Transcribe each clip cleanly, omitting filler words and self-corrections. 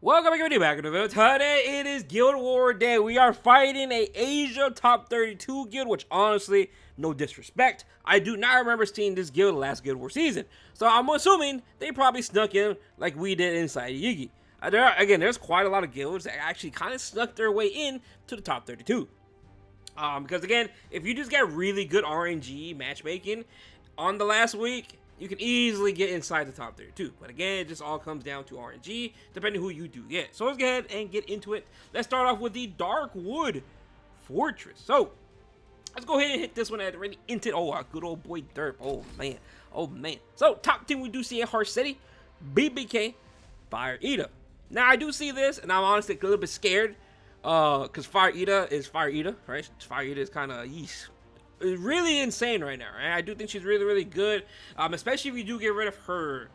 Welcome back to the video. Today it is Guild War Day. We are fighting a Asia top 32 guild, which honestly, no disrespect, I do not remember seeing this guild last Guild War season. So I'm assuming they probably snuck in like we did inside Yugi. There's quite a lot of guilds that actually kind of snuck their way in to the top 32. Because again, if you just get really good RNG matchmaking on the last week, you can easily get inside the top 32. But again, it just all comes down to RNG, depending who you do get. So let's go ahead and get into it. Let's start off with the Darkwood Fortress. So let's go ahead and hit this one at ready into. Oh, our good old boy Derp. Oh man. Oh man. So top team, we do see a Harsh City, BBK, Fire Eater. Now I do see this, and I'm honestly a little bit scared. Because Fire Eater is Fire Eater, right? Fire Eater is kind of really insane right now, right? I do think she's really, really good. Especially if you do get rid of her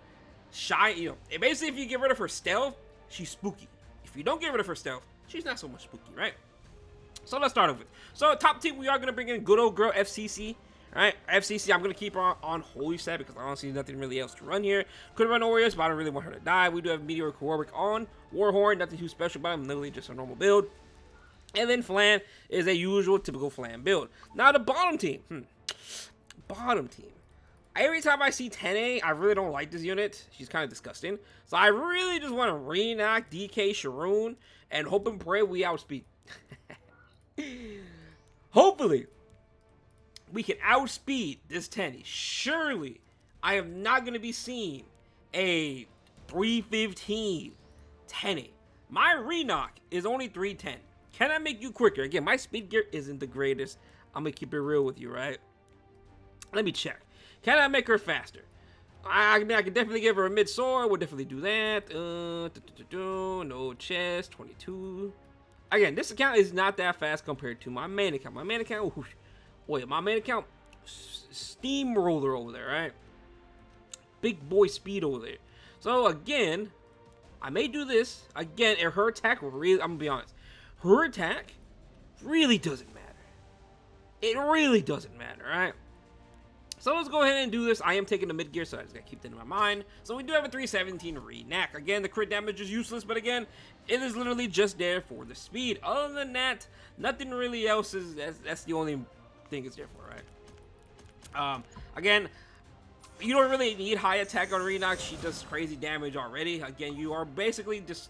shy, basically if you get rid of her stealth, she's spooky. If you don't get rid of her stealth, she's not so much spooky, right? So let's start off with. So top team, we are gonna bring in good old girl FCC. Alright, FCC, I'm going to keep her on Holy Set because I don't see nothing really else to run here. Could run Warriors, but I don't really want her to die. We do have Meteoric Warwick on Warhorn, nothing too special about him, literally just a normal build. And then Flan is a usual, typical Flan build. Now the bottom team. Bottom team. Every time I see 10A, I really don't like this unit. She's kind of disgusting. So I really just want to re-knock DK Sharoon and hope and pray we outspeed. Hopefully we can outspeed this 10. Surely, I am not going to be seeing a 315 10. My re-knock is only 310. Can I make you quicker? Again, my speed gear isn't the greatest. I'm going to keep it real with you, right? Let me check. Can I make her faster? I mean, I can definitely give her a mid-sword. We'll definitely do that. No chest, 22. Again, this account is not that fast compared to my main account. My main account... Wait, my main account, steamroller over there, right? Big boy speed over there. So again, I may do this again. And her attack really, I'm gonna be honest, her attack really doesn't matter. It really doesn't matter, right? So let's go ahead and do this. I am taking the mid gear, so I just gotta keep that in my mind. So we do have a 317 re-knack. Again, the crit damage is useless, but again, it is literally just there for the speed. Other than that, nothing really else is. That's the only thing is there for, right? Again, you don't really need high attack on Renox. She does crazy damage already. Again, you are basically just,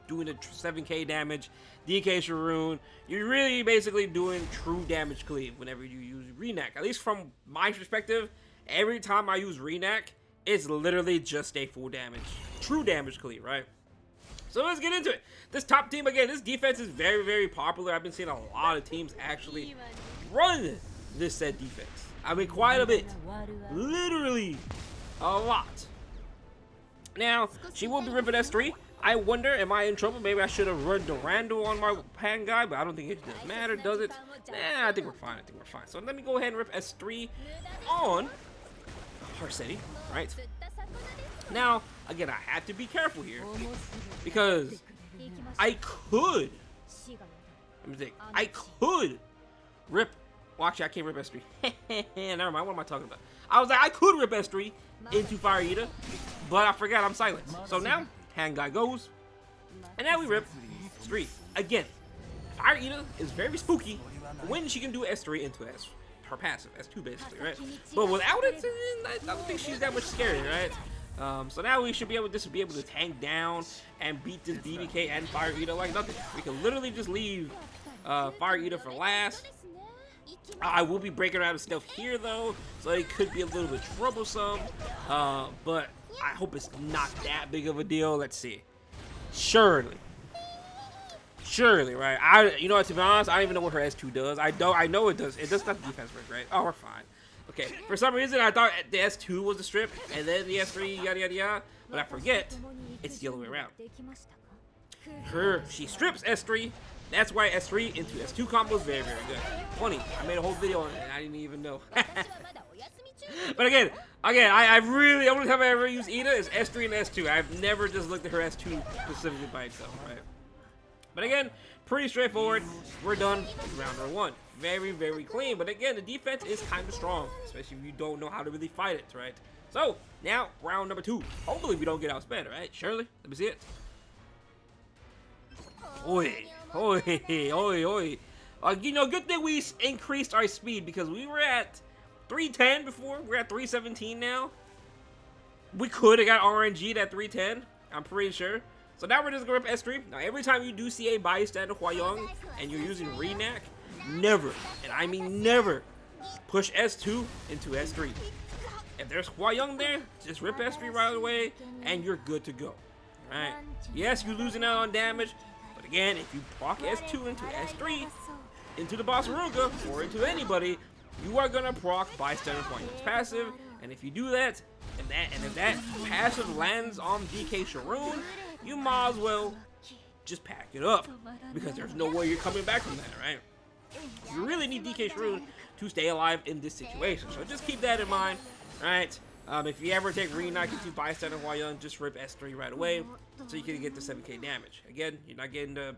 doing a 7k damage, DK Sharoon. You're really basically doing true damage cleave whenever you use Renac. At least from my perspective, every time I use Renac, it's literally just a full damage, true damage cleave, right? So let's get into it. This top team, again, this defense is very, very popular. I've been seeing a lot of teams actually run this set defense. I mean, quite a bit. Literally a lot. Now, she will be ripping S3. I wonder, am I in trouble? Maybe I should have run Durando on my pan guy, but I don't think it does matter, does it? Nah, I think we're fine. So let me go ahead and rip S3 on Harsetti, right? Now, again, I have to be careful here because I could, let me think, I could rip, well actually I can't rip S3, never mind, what am I talking about? I was like, I could rip S3 into Fire Eater, but I forgot I'm silenced. So now, hand guy goes, and now we rip S3. Again, Fire Eater is very spooky when she can do S3 into her passive, S2 basically, right? But without it, I don't think she's that much scary, right? So now we should be able to tank down and beat this BBK and Fire Eater like nothing. We can literally just leave Fire Eater for last. I will be breaking out of stealth here though, so it could be a little bit troublesome. But I hope it's not that big of a deal. Let's see. Surely, right? To be honest, I don't even know what her S2 does. I know it does. It does not defense break, right? Oh, we're fine. Okay, for some reason I thought the S2 was the strip, and then the S3, yada yada yada, but I forget, it's the other way around. She strips S3, that's why S3 into S2 combo is very, very good. Funny, I made a whole video on it, and I didn't even know. But again, I really, the only time I ever use Ida is S3 and S2. I've never just looked at her S2 specifically by itself, right? But again, pretty straightforward. We're done with round number 1. Very, very clean. But again, the defense is kind of strong, especially if you don't know how to really fight it, right? So, now, round number 2. Hopefully we don't get outspent, right? Surely. Let me see it. Oi, oi, oi, oi. You know, good thing we increased our speed because we were at 310 before. We're at 317 now. We could have got RNG'd at 310. I'm pretty sure. So now we're just going to S3. Now, every time you do see a bystander Hwa-Young and you're using Renak, never, and I mean never, push S2 into S3. If there's Hwa-Young there, just rip S3 right away, and you're good to go. Alright? Yes, you're losing out on damage, but again, if you proc S2 into S3, into the boss Ruga, or into anybody, you are gonna proc bystander Hwa-Young's passive, and if you do that, and if that passive lands on DK Sharoon, you might as well just pack it up, because there's no way you're coming back from that, right? You really need DK Sharoon to stay alive in this situation, so just keep that in mind. Alright, if you ever take Renak into bystander Hwa-Young, just rip S3 right away, so you can get the 7k damage. Again, you're not getting the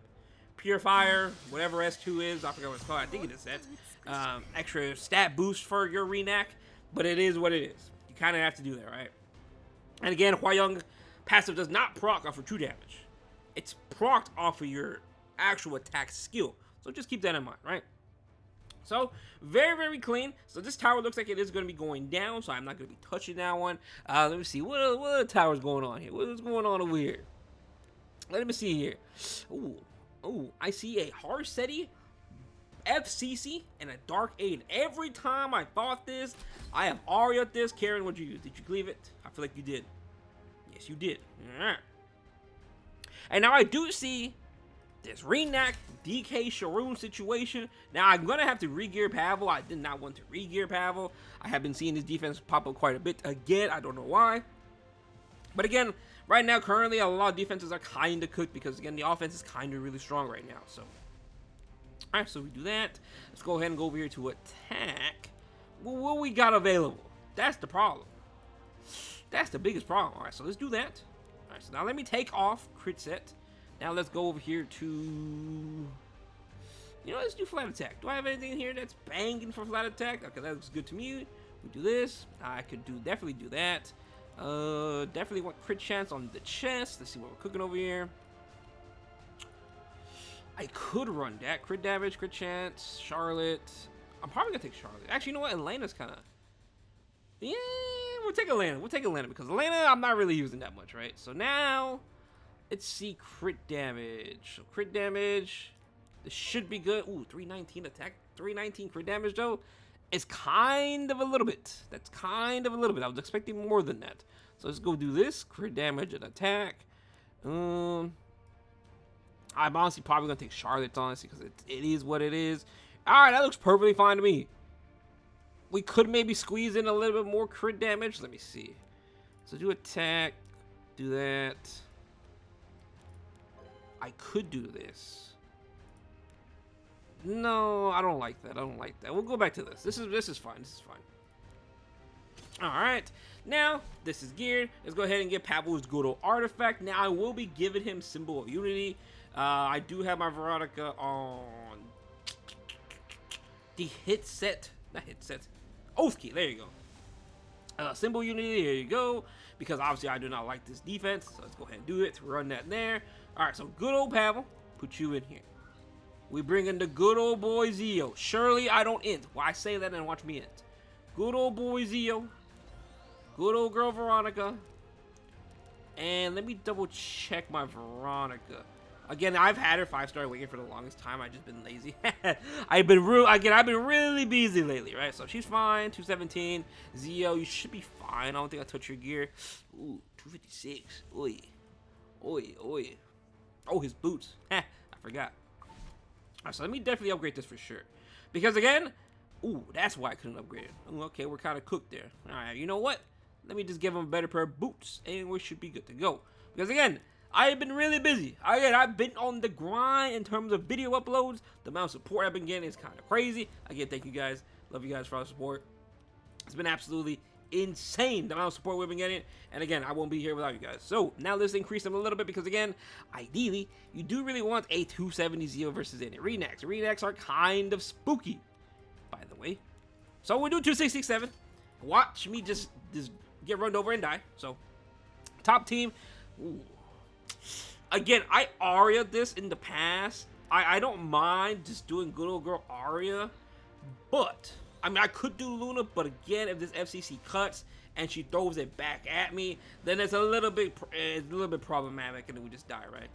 Purifier, whatever S2 is, I forgot what it's called, I think it is that. Extra stat boost for your Renak, but it is what it is. You kind of have to do that, right? And again, Hwa-Young passive does not proc off of true damage. It's procced off of your actual attack skill, so just keep that in mind, right? So, very, very clean. So this tower looks like it is going to be going down, so I'm not going to be touching that one. Let me see. What other towers going on here? What is going on over here? Let me see here. Ooh, I see a Harseti, FCC, and a Dark Aiden. Every time I thought this, I have Arya at this. Karen, what'd you use? Did you cleave it? I feel like you did. Yes, you did. And now I do see this Renak DK Sharoon situation. Now I'm gonna have to re-gear Pavel. I did not want to re-gear Pavel. I have been seeing his defense pop up quite a bit again. I don't know why. But again, right now, currently, a lot of defenses are kind of cooked because, again, the offense is kind of really strong right now. So, all right, so we do that. Let's go ahead and go over here to attack. Well, what we got available? That's the problem. That's the biggest problem. All right, so let's do that. All right, so now let me take off crit set. Now let's go over here to, you know, let's do flat attack. Do I have anything here that's banging for flat attack? Okay, that looks good to me. We do this. I could definitely do that. Definitely want crit chance on the chest. Let's see what we're cooking over here. I could run that. Crit damage, crit chance, Charlotte. I'm probably gonna take Charlotte. Actually, you know what? Elena's kind of, yeah, we'll take Elena. We'll take Elena because Elena I'm not really using that much, right? So now, let's see crit damage. So crit damage, this should be good. Ooh, 319 attack, 319 crit damage though. It's kind of a little bit. That's kind of a little bit. I was expecting more than that. So let's go do this. Crit damage and attack. I'm honestly probably going to take Charlotte, honestly, because it is what it is. Alright, that looks perfectly fine to me. We could maybe squeeze in a little bit more crit damage. Let me see. So do attack. Do that. I could do this. No, I don't like that. I don't like that. We'll go back to this. This is fine. This is fine. All right. Now, this is geared. Let's go ahead and get Pavel's good old artifact. Now, I will be giving him Symbol of Unity. I do have my Veronica on the hit set. Not hit set. Oath Key. There you go. Symbol Unity. There you go. Because obviously, I do not like this defense. So let's go ahead and do it. Run that there. All right. So, good old Pavel. Put you in here. We bring in the good old boy Zio. Surely I don't int. Why say that and watch me int? Good old boy Zio. Good old girl Veronica. And let me double check my Veronica. Again, I've had her 5-star waiting for the longest time. I've just been lazy. I've been really busy lately, right? So she's fine. 217. Zio, you should be fine. I don't think I touched your gear. Ooh, 256. Oi. Oi, oi. Oh, his boots. I forgot. Alright, so let me definitely upgrade this for sure. Because again, ooh, that's why I couldn't upgrade it. Ooh, okay, we're kind of cooked there. Alright, you know what? Let me just give him a better pair of boots, and we should be good to go. Because again, I have been really busy. Again, I've been on the grind in terms of video uploads. The amount of support I've been getting is kind of crazy. Again, thank you guys. Love you guys for all the support. It's been absolutely insane the amount of support we've been getting, and again, I won't be here without you guys. So now let's increase them a little bit because again, ideally, you do really want a 270 Zio versus any Renaks. Renaks are kind of spooky, by the way. So we'll do 267. Watch me just get run over and die. So top team. Ooh. Again, I Aria this in the past. I don't mind just doing good old girl Aria, but I mean I could do Luna, but again, if this FCC cuts and she throws it back at me, then it's a little bit problematic, and then we just die, right?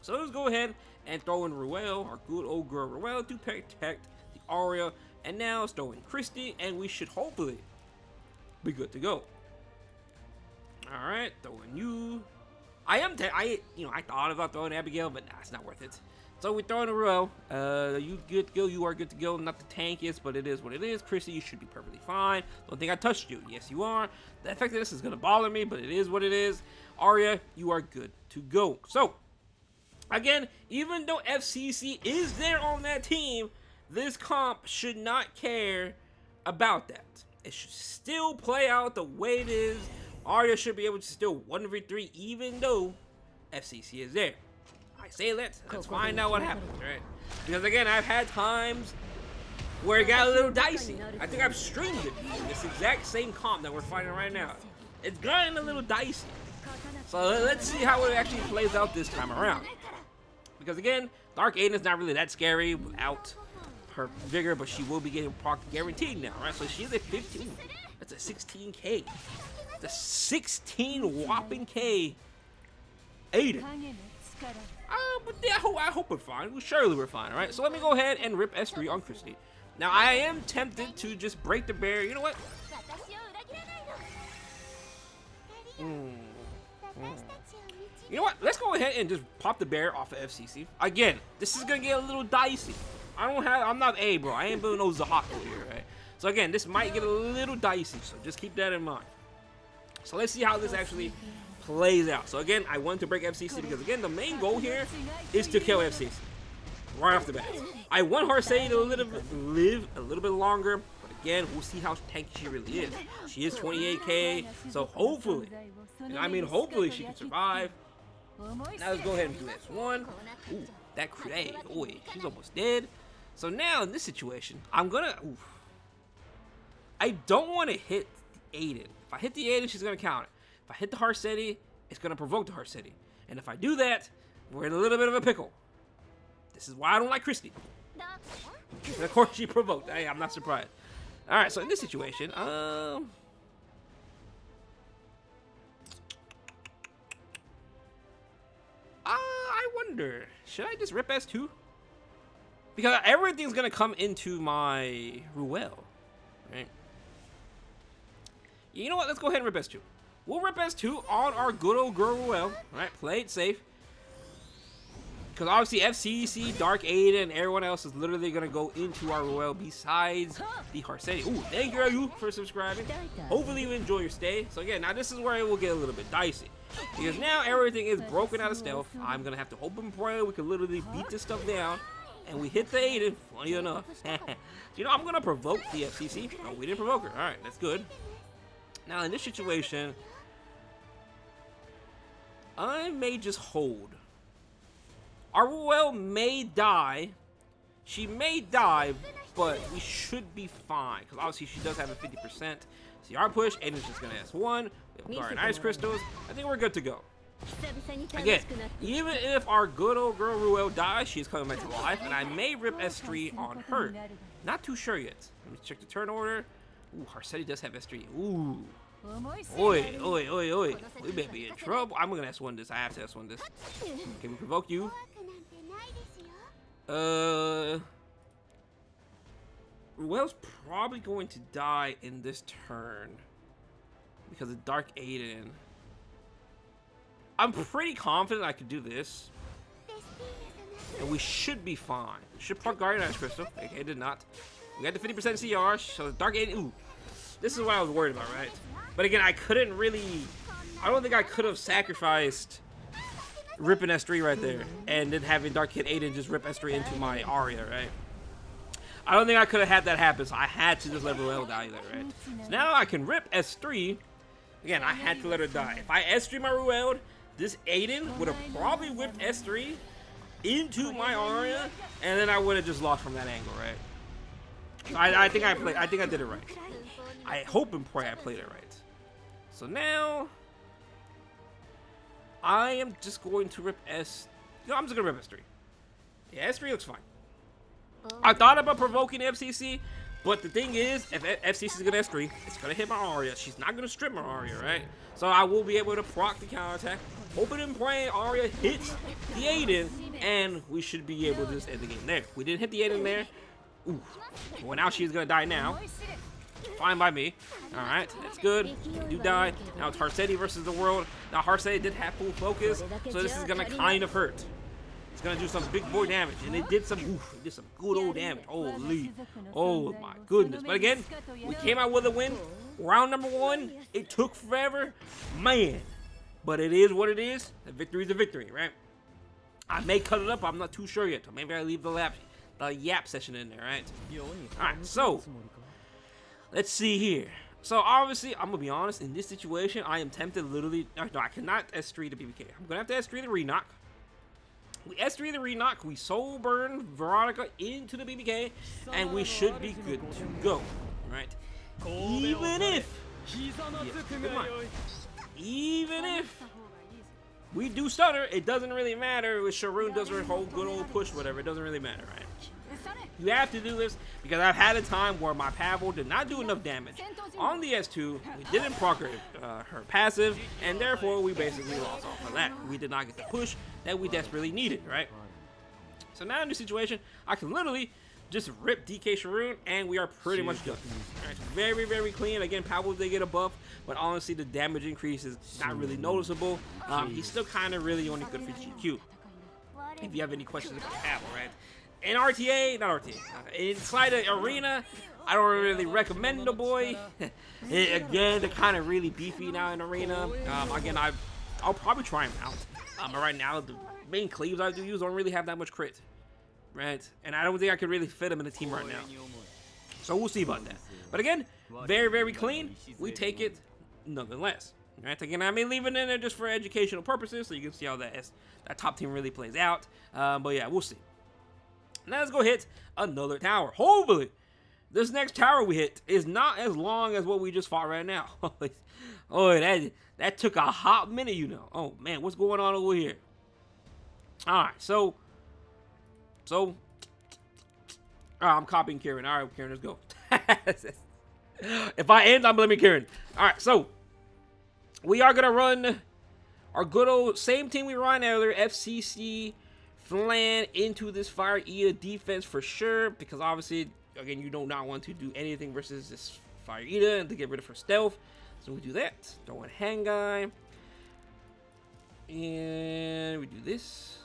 So let's go ahead and throw in Ruel, our good old girl Ruel, to protect the Aria, and now let's throw in Christy, and we should hopefully be good to go. All right, throwing you. I thought about throwing Abigail, but nah, it's not worth it. So we throw in a row. You good to go. You are good to go. Not the tankiest, but it is what it is. Chrissy, you should be perfectly fine. Don't think I touched you. Yes, you are. The effect of this is gonna bother me, but it is what it is. Arya, you are good to go. So again, even though FCC is there on that team, this comp should not care about that. It should still play out the way it is. Arya should be able to still 1v3 even though FCC is there. I say let's find out what happens, right? Because again, I've had times where it got a little dicey. I think I've streamed it. This exact same comp that we're fighting right now. It's gotten a little dicey. So let's see how it actually plays out this time around. Because again, Dark Aiden is not really that scary without her vigor, but she will be getting proc guaranteed now, right? So she's at 15. That's a 16k. The 16 whopping K Aiden. But yeah, I hope we're fine. Surely we're fine, alright? So let me go ahead and rip S3 on Christy. Now, I am tempted to just break the barrier. You know what? You know what? Let's go ahead and just pop the barrier off of FCC. Again, this is going to get a little dicey. I'm not A, bro. I ain't building no Zahako here, right? So again, this might get a little dicey. So just keep that in mind. So let's see how this actually plays out. So again, I want to break FCC because again, the main goal here is to kill FCC right off the bat. I want Harsei to live a little bit longer, but again, we'll see how tanky she really is. She is 28k, so hopefully, hopefully she can survive. Now let's go ahead and do this one. Ooh, that crit, boy, she's almost dead. So now in this situation, I don't want to hit Aiden. If I hit the Aiden, she's going to count it. If I hit the Harseti, it's going to provoke the Harseti. And if I do that, we're in a little bit of a pickle. This is why I don't like Christy. And of course she provoked. Hey, I'm not surprised. Alright, so in this situation, I wonder, should I just rip S2? Because everything's going to come into my Ruel, right? You know what? Let's go ahead and rip S2. We'll rip S2 on our good old girl Ruel. Alright, play it safe. Because obviously FCC, Dark Aiden, and everyone else is literally going to go into our Ruel besides the Harseti. Ooh, thank you for subscribing. Hopefully you enjoy your stay. So again, now this is where it will get a little bit dicey. Because now everything is broken out of stealth. I'm going to have to hope and pray we can literally beat this stuff down. And we hit the Aiden, funny enough. You know, I'm going to provoke the FCC. No, we didn't provoke her. Alright, that's good. Now, in this situation, I may just hold. Our Ruel may die. She may die, but we should be fine. Because obviously she does have a 50% CR push. Aiden's just going to S1. We have Guardian Ice Crystals. I think we're good to go. Again, even if our good old girl Ruel dies, she's coming back to life. And I may rip S3 on her. Not too sure yet. Let me check the turn order. Ooh, Harseti does have S3. Ooh. Oi. We may be in trouble. I'm gonna S1 this. I have to S1 this. Can we provoke you? Ruel's probably going to die in this turn. Because of Dark Aiden. I'm pretty confident I could do this. And we should be fine. Should proc Guardian Ice Crystal. Okay, it did not. We got the 50% CR. So Dark Aiden. Ooh. This is what I was worried about, right? But again, I couldn't really... I don't think I could have sacrificed ripping S3 right there. And then having Dark Kid Aiden just rip S3 into my Arya, right? I don't think I could have had that happen. So I had to just let Ruel die there, right? So now I can rip S3. Again, I had to let her die. If I S3 my Ruel, this Aiden would have probably whipped S3 into my Arya. And then I would have just lost from that angle, right? I think I did it right. I hope and pray I played it right. So now, I am just going to rip S. No, I'm just gonna rip S3. Yeah, S3 looks fine. I thought about provoking FCC, but the thing is, if FCC is gonna S3, it's gonna hit my Arya. She's not gonna strip my Arya, right? So I will be able to proc the counterattack. Hoping and praying Arya hits the Aiden, and we should be able to just end the game there. We didn't hit the Aiden there. Ooh. Well, now she's gonna die now. Fine by me. Alright, that's good. You die. Now it's Harsetti versus the world. Now Harsetti did have full focus, so this is gonna kind of hurt. It's gonna do some big boy damage, and it did some good old damage. Holy, oh my goodness! But again, we came out with a win. Round number 1, it took forever, man. But it is what it is. A victory is a victory, right? I may cut it up. I'm not too sure yet. So maybe I leave the yap session in there, right? All right, so let's see here. So obviously, I'm gonna be honest. In this situation, I am tempted literally. No, I cannot S3 the BBK. I'm gonna have to S3 the Renok. We S3 the Renok, we soul burn Veronica into the BBK, and we should be good to go, right? Even if, even if we do stutter, it doesn't really matter. If Sharoon does her whole good old push, whatever, it doesn't really matter, right? You have to do this because I've had a time where my Pavel did not do enough damage on the S2. We didn't proc her passive, and therefore we basically lost off of that. We did not get the push that we desperately needed, right? So now in this situation, I can literally just rip DK Sharoon, and we are pretty much done. Right, very, very clean. Again, Pavel did get a buff, but honestly, the damage increase is not really noticeable. He's still kind of really only good for GQ. If you have any questions about Pavel, right? In RTA, not RTA, inside the arena, I don't really recommend the boy. Again, they're kind of really beefy now in arena. Again, I'll probably try him out. But right now, the main cleaves I do use don't really have that much crit, right? And I don't think I could really fit him in the team right now. So we'll see about that. But again, very clean. We take it nonetheless. Right? Again, I may leave it in there just for educational purposes, so you can see how that top team really plays out. But yeah, we'll see. Now let's go hit another tower. Hopefully, this next tower we hit is not as long as what we just fought right now. Oh, that took a hot minute, you know. Oh man, what's going on over here? All right, so I'm copying Karen. All right, Karen, let's go. If I end, I'm blaming Karen. All right, so we are gonna run our good old same team we ran earlier, FCC. Flan into this Fire Eater defense for sure, because obviously, again, you do not want to do anything versus this Fire Eater and to get rid of her stealth. So we do that. Throw in Hang Guy. And we do this.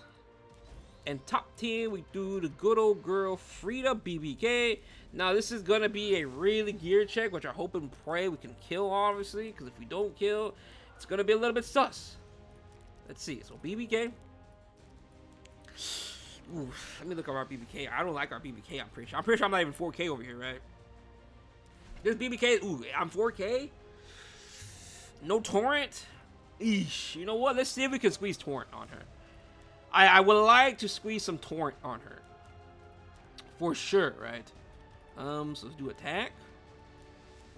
And top team, we do the good old girl Frida BBK. Now, this is going to be a really gear check, which I hope and pray we can kill, obviously, because if we don't kill, it's going to be a little bit sus. Let's see. So BBK. Ooh, let me look at our BBK. I don't like our BBK, I'm pretty sure I'm not even 4K over here, right? This BBK, ooh, I'm 4K? No torrent? Eesh. You know what? Let's see if we can squeeze torrent on her. I would like to squeeze some torrent on her. For sure, right? So let's do attack.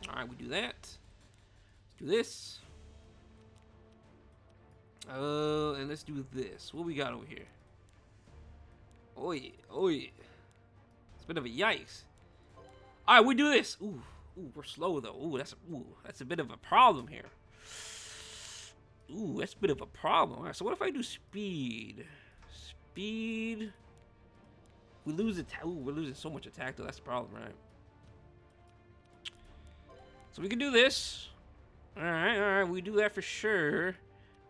Alright, we do that. Let's do this. And let's do this. What we got over here? Oh yeah, oh yeah. It's a bit of a yikes. All right, we do this. Ooh, we're slow though. Ooh, that's a bit of a problem here. Ooh, that's a bit of a problem. All right, so what if I do speed? Speed. We lose attack. Ooh, we're losing so much attack though. That's the problem, right? So we can do this. All right. We do that for sure.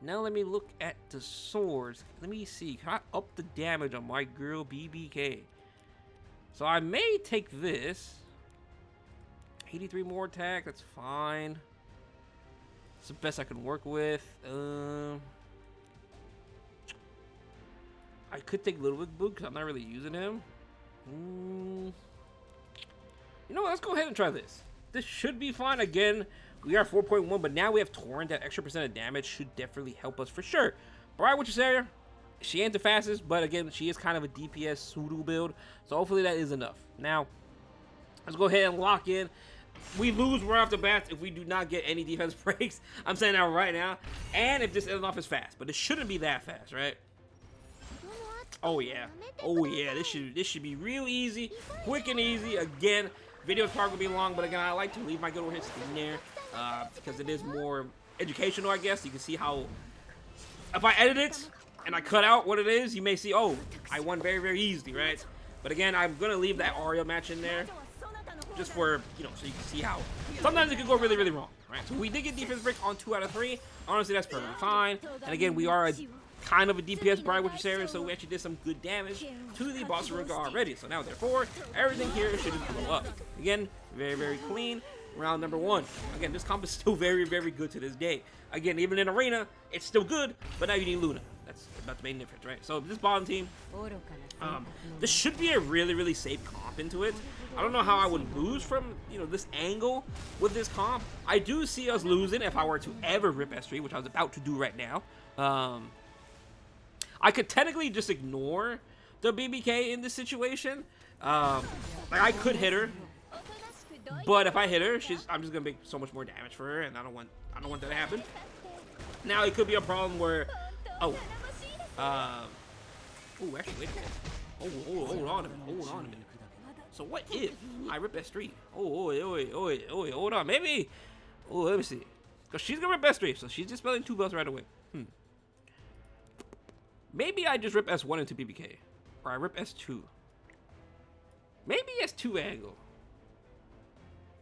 Now let me look at the swords. Let me see. Can I up the damage on my girl BBK? So I may take this. 83 more attack. That's fine. It's the best I can work with. I could take Little Big Boot because I'm not really using him. You know what? Let's go ahead and try this. This should be fine. Again, we are 4.1, but now we have Torrent. That extra % of damage should definitely help us for sure. Alright, what you say? She ain't the fastest, but again, she is kind of a DPS pseudo build. So hopefully that is enough. Now, let's go ahead and lock in we lose right off the bat if we do not get any defense breaks. I'm saying that right now. And if this ends off is fast, but it shouldn't be that fast, right? Oh yeah, oh yeah. This should be real easy, quick and easy. Again, video's probably gonna be long, but again, I like to leave my good old hits in there because it is more educational, I guess. You can see how if I edit it and I cut out what it is, you may see, oh, I won very, very easily, right? But again, I'm gonna leave that Aria match in there just for, you know, so you can see how sometimes it could go really, really wrong, right? So we did get defense break on 2 out of 3. Honestly, that's perfectly fine. And again, we are kind of a DPS Bride Witcher series, so we actually did some good damage to the boss Ruga already. So now, therefore, everything here should just blow up. Again, very, very clean. Round number 1. Again, this comp is still very, very good to this day. Again, even in Arena, it's still good, but now you need Luna. That's about the main difference, right? So this bottom team, this should be a really, really safe comp into it. I don't know how I would lose from, you know, this angle with this comp. I do see us losing if I were to ever rip S3, which I was about to do right now. I could technically just ignore the BBK in this situation. Like I could hit her, but if I hit her, I'm just gonna make so much more damage for her, and I don't want that to happen. Now it could be a problem where, actually wait a minute. Hold on a minute. So what if I rip S3? Hold on, maybe. Oh, let me see. Cause she's gonna rip S3, so she's just spelling 2 belts right away. Maybe I just rip S1 into BBK, or I rip S2. Maybe S2 angle.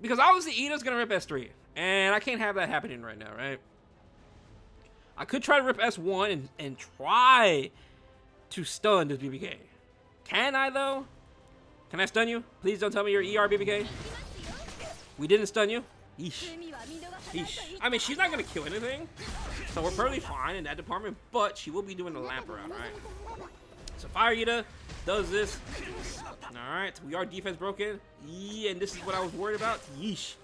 Because obviously Ida's gonna rip S3, and I can't have that happening right now, right? I could try to rip S1 and try to stun this BBK. Can I though? Can I stun you? Please don't tell me you're ER BBK. We didn't stun you. Yeesh. Yeesh. I mean, she's not gonna kill anything, so we're perfectly fine in that department. But she will be doing the lamp around, right? So Fire Ida does this. All right, we are defense broken. Yeah, and this is what I was worried about. Yeesh.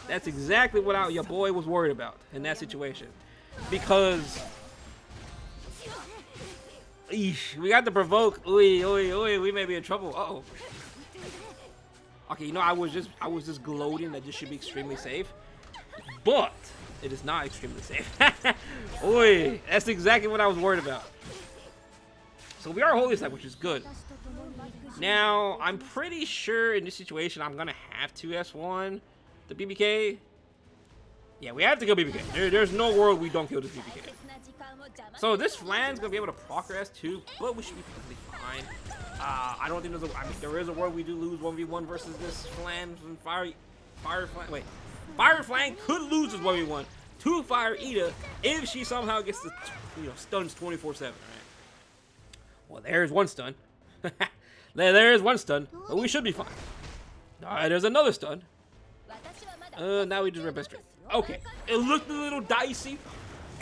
That's exactly what your boy was worried about in that situation, because yeesh, we got to provoke. We may be in trouble. Uh-oh. Okay, you know, I was just gloating that this should be extremely safe, but it is not extremely safe. Oi, that's exactly what I was worried about. So we are holy stack, which is good. Now, I'm pretty sure in this situation I'm gonna have to S1 the BBK. Yeah, we have to kill BBK. There's no world we don't kill this BBK. So this Flan's gonna be able to proc her S2, but we should be perfectly fine. I don't think there is a world we do lose 1v1 versus this Flan from Fire Flan. Wait, Fire Flan could lose this 1v1 to Fire Ida if she somehow gets the, you know, stuns 24/7. Right? Well, there's one stun. There is one stun, but we should be fine. Alright, there's another stun. Now we just rip S3. Okay, it looked a little dicey.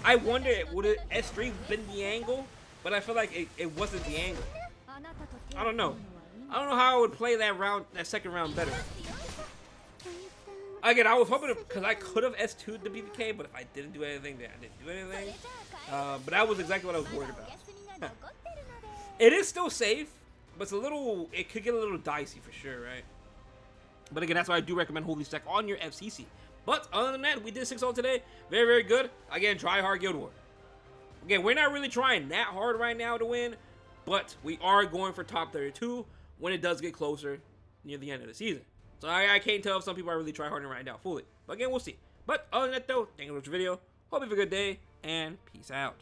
I wonder, would it S3 been the angle? But I feel like it wasn't the angle. I don't know. I don't know how I would play that second round better. Again, I was hoping because I could have S2'd the BBK, but if I didn't do anything, then I didn't do anything. But that was exactly what I was worried about. It is still safe, but it could get a little dicey for sure, right? But again, that's why I do recommend Holy Stack on your FCC. But other than that, we did 6-0 today. Very, very good. Again, try hard Guild War. Again, we're not really trying that hard right now to win, but we are going for top 32 when it does get closer near the end of the season. So I can't tell if some people are really tryharding right now fully. But again, we'll see. But other than that though, thank you for watching the video. Hope you have a good day, and peace out.